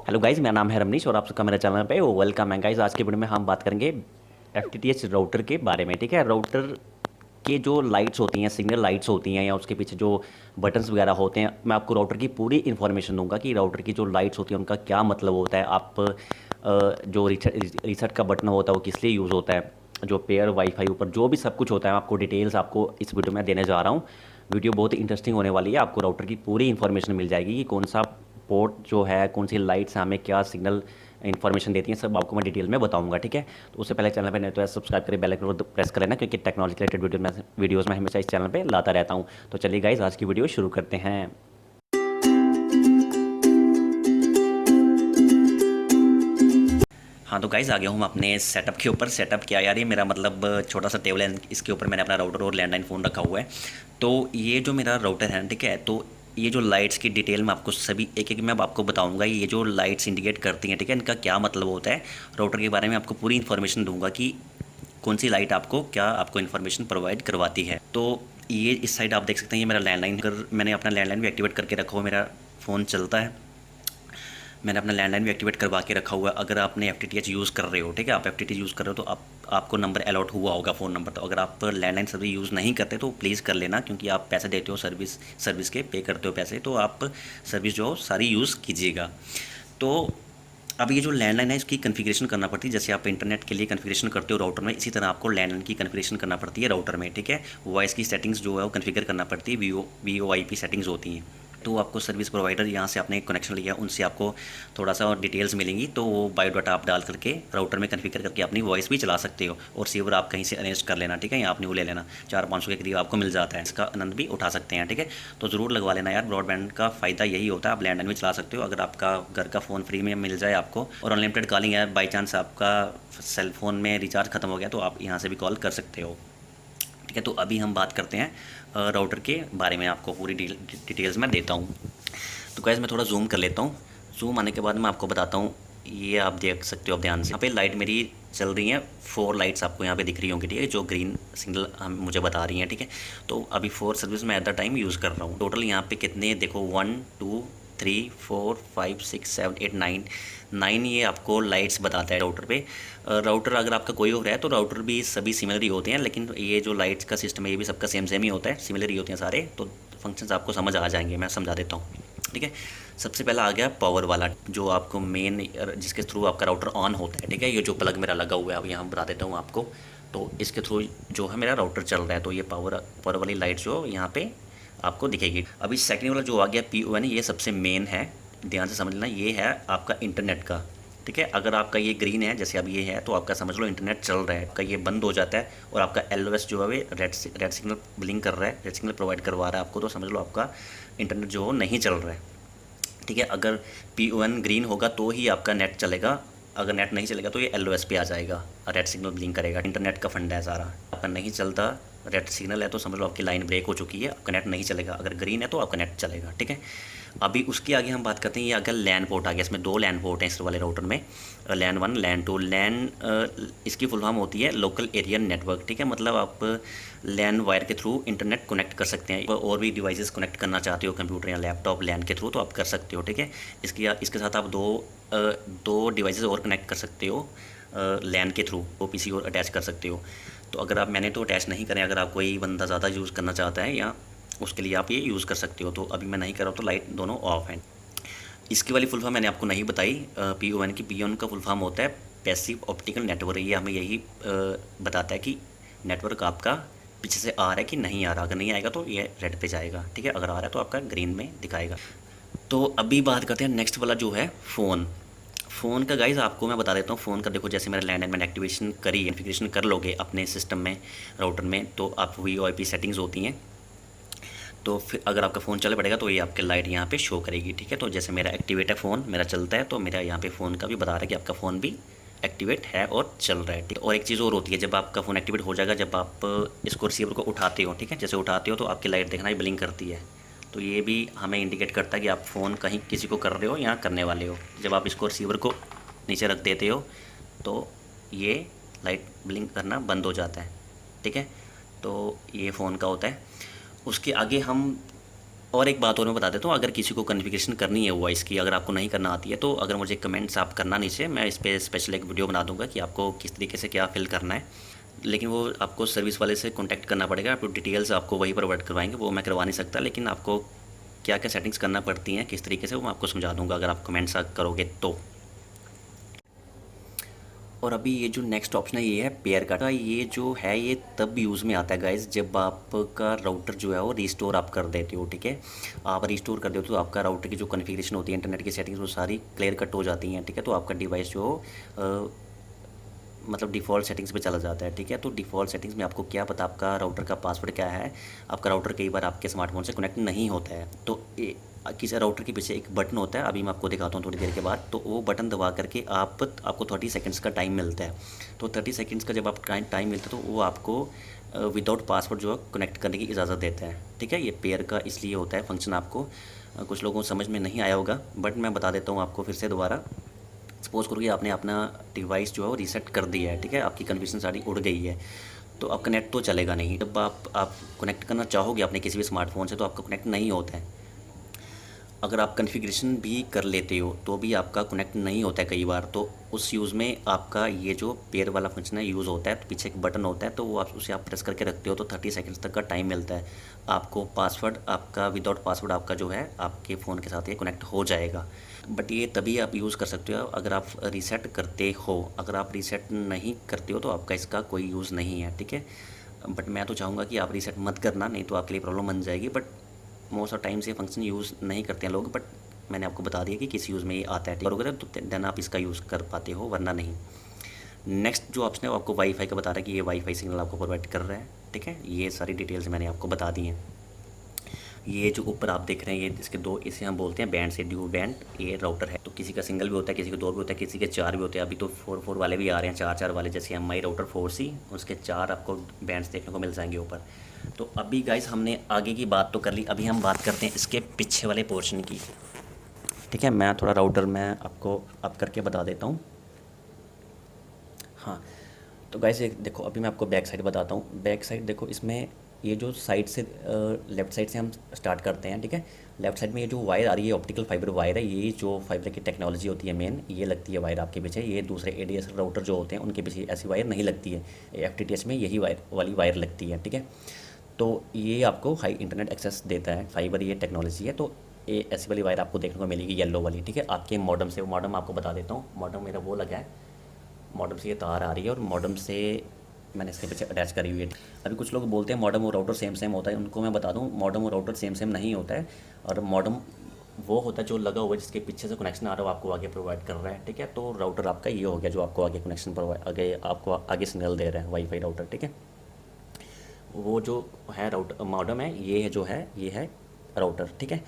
Hello guys, मेरा नाम है रमनीश और आप सबका मेरे चैनल पे वेलकम है गाइज। आज के वीडियो में हम बात करेंगे एफ राउटर के बारे में। ठीक है, राउटर के जो लाइट्स होती हैं, सिग्नल लाइट्स होती हैं या उसके पीछे जो बटन्स वगैरह होते हैं, मैं आपको राउटर की पूरी इन्फॉर्मेशन दूंगा कि राउटर की जो लाइट्स होती हैं उनका क्या मतलब होता है। आप जो रीसेट का बटन होता है वो किस लिए यूज़ होता है, जो पेयर वाईफाई ऊपर जो भी सब कुछ होता है, आपको डिटेल्स आपको इस वीडियो में देने जा रहा हूँ। वीडियो बहुत ही इंटरेस्टिंग होने वाली है। आपको राउटर की पूरी इन्फॉर्मेशन मिल जाएगी कि कौन सा पोर्ट जो है, कौन सी लाइट्स हमें क्या सिग्नल इन्फॉर्मेशन देती हैं, सब आपको मैं डिटेल में बताऊंगा। ठीक है, तो उससे पहले चैनल पे नहीं तो सब्सक्राइब करें, बेल आइकन को प्रेस कर लेना, क्योंकि टेक्नोलॉजी रिलेटेड वीडियोस में हमेशा इस चैनल पे लाता रहता हूँ। तो चलिए गाइज, आज की वीडियो शुरू करते हैं। हाँ तो गाइज़, आ गया हूँ अपने सेटअप के ऊपर। सेटअप क्या यार, ये मेरा मतलब छोटा सा टेबल है, इसके ऊपर मैंने अपना राउटर और लैंडलाइन फ़ोन रखा हुआ है। तो ये जो मेरा राउटर है, ठीक है, तो ये जो लाइट्स की डिटेल मैं आपको सभी एक एक मैं अब आपको बताऊंगा। ये जो लाइट्स इंडिकेट करती हैं, ठीक है, इनका क्या मतलब होता है। राउटर के बारे में आपको पूरी इन्फॉर्मेशन दूंगा कि कौन सी लाइट आपको क्या आपको इन्फॉर्मेशन प्रोवाइड करवाती है। तो ये इस साइड आप देख सकते हैं, ये मेरा लैंडलाइन कर मैंने अपना लैंडलाइन भी एक्टिवेट करके रखा हुआ, मेरा फ़ोन चलता है। मैंने अपना लैंडलाइन भी एक्टिवेट करवा के रखा हुआ है। अगर आपने एफ यूज़ कर रहे हो, ठीक है, आप एफ यूज़ कर रहे हो तो आपको नंबर अलॉट हुआ होगा, फ़ोन नंबर। तो अगर आप लैंडलाइन सर्विस यूज़ नहीं करते तो प्लीज़ कर लेना, क्योंकि आप पैसे देते हो सर्विस के, पे करते हो पैसे, तो आप सर्विस जो सारी यूज़ कीजिएगा। तो अब ये जो लैंडलाइन है इसकी कन्फिग्रेशन करना पड़ती है, जैसे आप इंटरनेट के लिए कन्फिग्रेशन करते हो राउटर में, इसी तरह आपको लैंडलाइन की कन्फिग्रेशन करना पड़ती है राउटर में। ठीक है, वॉइस की सेटिंग्स जो है वो कन्फिगर करना पड़ती है, VoIP सेटिंग्स होती हैं। तो आपको सर्विस प्रोवाइडर यहाँ से आपने कनेक्शन लिया, उनसे आपको थोड़ा सा और डिटेल्स मिलेंगी, तो वो बायोडाटा आप डाल करके राउटर में कन्फिगर करके अपनी वॉइस भी चला सकते हो। और रिसीवर आप कहीं से अरेंज कर लेना, ठीक है, यहाँ आप न्यू ले लेना, 400-500 के करीब आपको मिल जाता है, इसका आनंद भी उठा सकते हैं। ठीक है, तो ज़रूर लगवा लेना यार, ब्रॉडबैंड का फ़ायदा यही होता है, आप लैंडलाइन में चला सकते हो। अगर आपका घर का फ़ोन फ्री में मिल जाए आपको, और अनलिमिटेड कॉलिंग है, बाई चांस आपका सेल फ़ोन में रिचार्ज खत्म हो गया तो आप यहाँ से भी कॉल कर सकते हो। ठीक है, तो अभी हम बात करते हैं राउटर के बारे में, आपको पूरी डिटेल्स मैं देता हूँ। तो गाइस, मैं थोड़ा जूम कर लेता हूँ। जूम आने के बाद मैं आपको बताता हूँ। ये आप देख सकते हो, आप ध्यान से, यहाँ पे लाइट मेरी चल रही हैं, 4 लाइट्स आपको यहाँ पे दिख रही होंगी, ठीक है, जो ग्रीन सिग्नल हम मुझे बता रही हैं। ठीक है, तो अभी 4 सर्विस मैं एट द टाइम यूज़ कर रहा हूँ। टोटल यहाँ पे कितने देखो, 1 2 3 4 5 6 7 8 9 ये आपको लाइट्स बताता है राउटर पे। राउटर अगर आपका कोई और है तो राउटर भी सभी सिमिलर ही होते हैं, लेकिन ये जो लाइट्स का सिस्टम है ये भी सबका सेम सेम ही होता है, सिमिलर ही होते हैं सारे। तो फंक्शंस आपको समझ आ जाएंगे, मैं समझा देता हूँ। ठीक है, सबसे पहला आ गया पावर वाला, जो आपको मेन जिसके थ्रू आपका राउटर ऑन होता है। ठीक है, ये जो प्लग मेरा लगा हुआ है, अब यहाँ बता देता हूँ आपको। तो इसके थ्रू जो है मेरा राउटर चल रहा है, तो ये पावर वाली लाइट जो यहाँ पे आपको दिखेगी। अभी सेकंड वाला जो आ गया PON, ये सबसे मेन है, ध्यान से समझ लेना, ये है आपका इंटरनेट का। ठीक है, अगर आपका ये ग्रीन है, जैसे अब ये है, तो आपका समझ लो इंटरनेट चल रहा है, आपका ये बंद हो जाता है और आपका LOS जो है रेड सिग्नल ब्लिंक कर रहा है, रेड सिग्नल प्रोवाइड करवा रहा है आपको, तो समझ लो आपका इंटरनेट जो नहीं चल रहा है। ठीक है, अगर PON ग्रीन होगा तो ही आपका नेट चलेगा, अगर नेट नहीं चलेगा तो ये LOS पे आ जाएगा, रेड सिग्नल ब्लिंक करेगा। इंटरनेट का फंडा है सारा, आपका नहीं चलता, रेड सिग्नल है तो समझ लो आपकी लाइन ब्रेक हो चुकी है, आपका नेट नहीं चलेगा। अगर ग्रीन है तो आपका नेट चलेगा। ठीक है, अभी उसके आगे हम बात करते हैं, ये अगर लैन पोर्ट आ गया, इसमें 2 लैन पोर्ट हैं इस वाले राउटर में, लैन 1 लैन 2। लैन इसकी फुल फॉर्म होती है लोकल एरिया नेटवर्क। ठीक है, मतलब आप लैन वायर के थ्रू इंटरनेट कनेक्ट कर सकते हैं, और भी डिवाइसेस कनेक्ट करना चाहते हो, कंप्यूटर या लैपटॉप, लैन के थ्रू, तो आप कर सकते हो। ठीक है, इसके साथ आप दो डिवाइसेस और कनेक्ट कर सकते हो लैन के थ्रू, वो PC और अटैच कर सकते हो। तो अगर आप, मैंने तो अटैच नहीं करें, अगर आप कोई बंदा ज़्यादा यूज़ करना चाहता है या उसके लिए आप ये यूज़ कर सकते हो। तो अभी मैं नहीं कर रहा हूँ, तो लाइट दोनों ऑफ हैं। इसकी वाली फुल फॉर्म मैंने आपको नहीं बताई, PON की। PON का फुल फॉर्म होता है पैसिव ऑप्टिकल नेटवर्क। ये हमें यही बताता है कि नेटवर्क आपका पीछे से आ रहा है कि नहीं आ रहा। अगर नहीं आएगा तो ये रेड पे जाएगा, ठीक है, अगर आ रहा है तो आपका ग्रीन में दिखाएगा। तो अभी बात करते हैं नेक्स्ट वाला जो है फ़ोन। फ़ोन का गाइज़ आपको मैं बता देता हूँ। फ़ोन का देखो, जैसे मेरा लैंडलाइन मैंने एक्टिवेशन करी, कॉन्फ़िगरेशन कर लोगे अपने सिस्टम में, राउटर में, तो आप VoIP सेटिंग्स होती हैं, तो फिर अगर आपका फ़ोन चल पड़ेगा तो ये आपके लाइट यहाँ पे शो करेगी। ठीक है, तो जैसे मेरा एक्टिवेट है फ़ोन, मेरा चलता है, तो मेरा यहाँ पे फ़ोन का भी बता रहा है कि आपका फ़ोन भी एक्टिवेट है और चल रहा है। ठीक है, और एक चीज़ और होती है, जब आपका फ़ोन एक्टिवेट हो जाएगा, जब आप इसको रिसीवर को उठाते हो, ठीक है, जैसे उठाते हो तो आपकी लाइट देखना ही ब्लिंक करती है। तो ये भी हमें इंडिकेट करता है कि आप फ़ोन कहीं किसी को कर रहे हो या करने वाले हो। जब आप इसको रिसीवर को नीचे रख देते हो तो ये लाइट ब्लिंक करना बंद हो जाता है। ठीक है, तो ये फ़ोन का होता है। उसके आगे हम और एक बात और मैं बता देता हूँ, अगर किसी को कॉन्फ़िगरेशन करनी है वॉइस की, अगर आपको नहीं करना आती है तो अगर मुझे कमेंट्स आप करना नीचे, मैं इस पे स्पेशल एक वीडियो बना दूंगा कि आपको किस तरीके से क्या फिल करना है। लेकिन वो आपको सर्विस वाले से कॉन्टैक्ट करना पड़ेगा, आपको डिटेल्स आपको वही प्रोवाइड करवाएंगे, वो मैं करवा नहीं सकता। लेकिन आपको क्या क्या सेटिंग्स करना पड़ती हैं किस तरीके से, वो मैं आपको समझा दूँगा अगर आप कमेंट्स करोगे तो। और अभी ये जो नेक्स्ट ऑप्शन है ये है पेयर का। ये जो है ये तब यूज़ में आता है गाइज जब आपका राउटर जो है वो रिस्टोर आप कर देते हो, ठीक है। आप रिस्टोर कर देते हो तो आपका राउटर की जो कॉन्फ़िगरेशन होती है, इंटरनेट की सेटिंग्स, वो सारी क्लियर कट हो जाती हैं, ठीक है। तो आपका डिवाइस जो मतलब डिफ़ॉल्ट सेटिंग्स पे चला जाता है, ठीक है। तो डिफ़ॉल्ट सेटिंग्स में आपको क्या पता आपका राउटर का पासवर्ड क्या है। आपका राउटर कई बार आपके स्मार्टफोन से कनेक्ट नहीं होता है, तो किसी राउटर के पीछे एक बटन होता है, अभी मैं आपको दिखाता हूँ थोड़ी देर के बाद। तो वो बटन दबा करके आपको 30 सेकंड्स का टाइम मिलता है। तो 30 सेकंड्स का जब आप टाइम मिलता है तो वो आपको विदाउट पासवर्ड जो है कनेक्ट करने की इजाज़त देता है, ठीक है। ये पेयर का इसलिए होता है फंक्शन, आपको कुछ लोगों को समझ में नहीं आया होगा, बट मैं बता देता हूँ आपको फिर से दोबारा। सपोज़ करो कि आपने अपना डिवाइस जो है वो रीसेट कर दिया है, ठीक है। आपकी कन्फिगरेशन सारी उड़ गई है, तो आपका नेट तो चलेगा नहीं। जब आप कनेक्ट करना चाहोगे अपने किसी भी स्मार्टफोन से तो आपका कनेक्ट नहीं होता है। अगर आप कॉन्फ़िगरेशन भी कर लेते हो तो भी आपका कनेक्ट नहीं होता है कई बार। तो उस यूज़ में आपका ये जो पेयर वाला फंक्शन है यूज़ होता है। तो पीछे एक बटन होता है, तो वो आप उसे आप प्रेस करके रखते हो तो 30 सेकंड्स तक का टाइम मिलता है आपको। पासवर्ड आपका विदाउट पासवर्ड आपका जो है आपके फ़ोन के साथ ये कनेक्ट हो जाएगा। बट ये तभी आप यूज़ कर सकते हो अगर आप रीसेट करते हो। अगर आप रीसेट नहीं करते हो तो आपका इसका कोई यूज़ नहीं है, ठीक है। बट मैं तो चाहूँगा कि आप रीसेट मत करना, नहीं तो आपके लिए प्रॉब्लम बन जाएगी। बट मोस्ट ऑफ टाइम से फंक्शन यूज़ नहीं करते हैं लोग, बट मैंने आपको बता दिया कि किस यूज़ में ये आता है, ठीक है। तो देन आप इसका यूज़ कर पाते हो, वरना नहीं। नेक्स्ट जो ऑप्शन है वो आपको वाईफाई का बता रहा है कि ये वाईफाई सिग्नल आपको प्रोवाइड कर रहा है, ठीक है। ये सारी डिटेल्स मैंने आपको बता दी हैं। ये जो ऊपर आप देख रहे हैं ये इसके दो, इसे हम बोलते हैं बैंड से ड्यूल बैंड। ये राउटर है, तो किसी का सिंगल भी होता है, किसी का दो भी होता है, किसी के चार भी होते हैं। अभी तो 4 वाले भी आ रहे हैं, 4 वाले, जैसे MI राउटर 4C, उसके 4 आपको बैंड्स देखने को मिल जाएंगे ऊपर। तो अभी गाइस हमने आगे की बात तो कर ली, अभी हम बात करते हैं इसके पीछे वाले पोर्शन की, ठीक है। मैं थोड़ा राउटर मैं आपको अप करके बता देता हूँ। हाँ, तो गाइस एक देखो, अभी मैं आपको बैक साइड बताता हूँ। बैक साइड देखो, इसमें ये जो साइड से लेफ़्ट साइड से हम स्टार्ट करते हैं, ठीक है। लेफ़्ट साइड में ये जो वायर आ रही है ऑप्टिकल फाइबर वायर है, ये जो फाइबर की टेक्नोलॉजी होती है मेन, ये लगती है वायर आपके पीछे। ये दूसरे ADSL राउटर जो होते हैं उनके पीछे ऐसी वायर नहीं लगती है, FTTH में यही वायर लगती है, ठीक है। तो ये आपको हाई इंटरनेट एक्सेस देता है, फाइबर ये टेक्नोलॉजी है। तो ये ऐसी वाली वायर आपको देखने को मिलेगी, येलो वाली, ठीक है। आपके मॉडम से, वो मॉडम आपको बता देता हूँ। मॉडम मेरा वो लगा है, मॉडम से ये तार आ रही है और मॉडम से मैंने इसके पीछे अटैच करी हुई है। अभी कुछ लोग बोलते हैं मॉडम और राउटर सेम होता है, उनको मैं बता दूं मॉडम और राउटर सेम नहीं होता है। और मॉडम वो होता है जो लगा हुआ है, जिसके पीछे से कनेक्शन आ रहा है, आपको आगे प्रोवाइड कर रहा है, ठीक है। तो राउटर आपका ये हो गया जो आपको आगे कनेक्शन प्रोवाइड, आपको आगे सिग्नल दे रहा है, वाईफाई राउटर, ठीक है। वो जो है राउटर मॉडम है, ये है जो है ये है राउटर, ठीक है।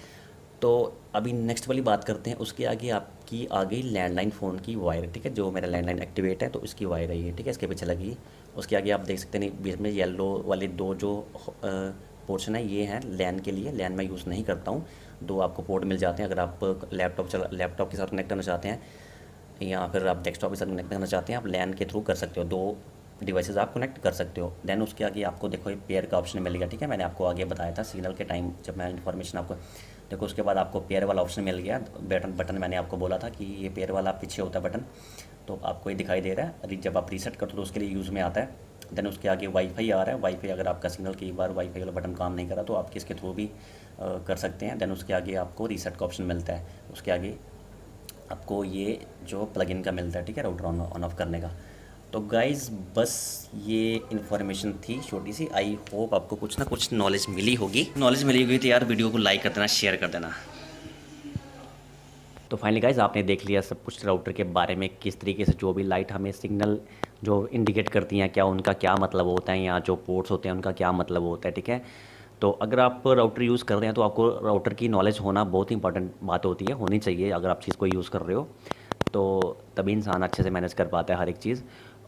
तो अभी नेक्स्ट वाली बात करते हैं। उसके आगे आपकी आ गई लैंडलाइन फ़ोन की वायर, ठीक है। जो मेरा लैंडलाइन एक्टिवेट है तो इसकी वायर है ये, ठीक है, इसके पीछे लगी। उसके आगे आप देख सकते हैं बीच में येलो वाले दो जो पोर्शन है, ये हैं लैन के लिए। लैन मैं यूज़ नहीं करता हूँ। 2 आपको पोर्ट मिल जाते हैं अगर आप लैपटॉप के साथ कनेक्ट करना चाहते हैं, या फिर आप डेस्कटॉप के साथ कनेक्ट करना चाहते हैं, आप लैन के थ्रू कर सकते हो। 2 डिवाइसेस आप कनेक्ट कर सकते हो। देन उसके आगे आपको देखो ये पेयर का ऑप्शन मिल गया, ठीक है। मैंने आपको आगे बताया था सिग्नल के टाइम जब मैं इन्फॉर्मेशन आपको देखो। उसके बाद आपको पेयर वाला ऑप्शन मिल गया। बटन मैंने आपको बोला था कि ये पेयर वाला पीछे होता है बटन, तो आपको ये दिखाई दे रहा है। जब आप रीसेट करते हो तो उसके लिए यूज़ में आता है। देन उसके आगे वाईफाई आ रहा है। वाईफाई अगर आपका सिग्नल कई बार वाईफाई वाला बटन काम नहीं करा तो आप इसके थ्रू भी कर सकते हैं। देन उसके आगे आपको रीसेट का ऑप्शन मिलता है। उसके आगे आपको ये जो प्लगइन का मिलता है, ठीक है, राउटर ऑन ऑफ करने का। तो गाइज़ बस ये इन्फॉर्मेशन थी छोटी सी। आई होप आपको कुछ ना कुछ नॉलेज मिली होगी। तो यार वीडियो को लाइक कर देना, शेयर कर देना। तो फाइनली गाइज़ आपने देख लिया सब कुछ राउटर के बारे में, किस तरीके से जो भी लाइट हमें सिग्नल जो इंडिकेट करती हैं क्या उनका क्या मतलब होता है, या जो पोर्ट्स होते हैं उनका क्या मतलब होता है, ठीक है। तो अगर आप राउटर यूज़ कर रहे हैं तो आपको राउटर की नॉलेज होना बहुत इंपॉर्टेंट बात होती है, होनी चाहिए। अगर आप चीज़ को यूज़ कर रहे हो तो तभी इंसान अच्छे से मैनेज कर पाता है हर एक चीज़।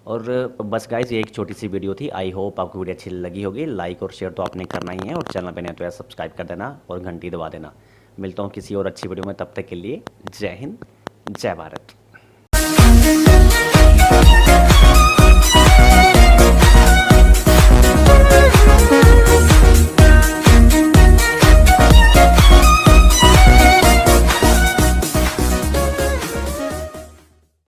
और बस गाइज़ ये एक छोटी सी वीडियो थी। आई होप आपको वीडियो अच्छी लगी होगी। लाइक और शेयर तो आपने करना ही है, और चैनल पे नहीं तो यार सब्सक्राइब कर देना और घंटी दबा देना। मिलता हूँ किसी और अच्छी वीडियो में, तब तक के लिए जय हिंद, जय भारत।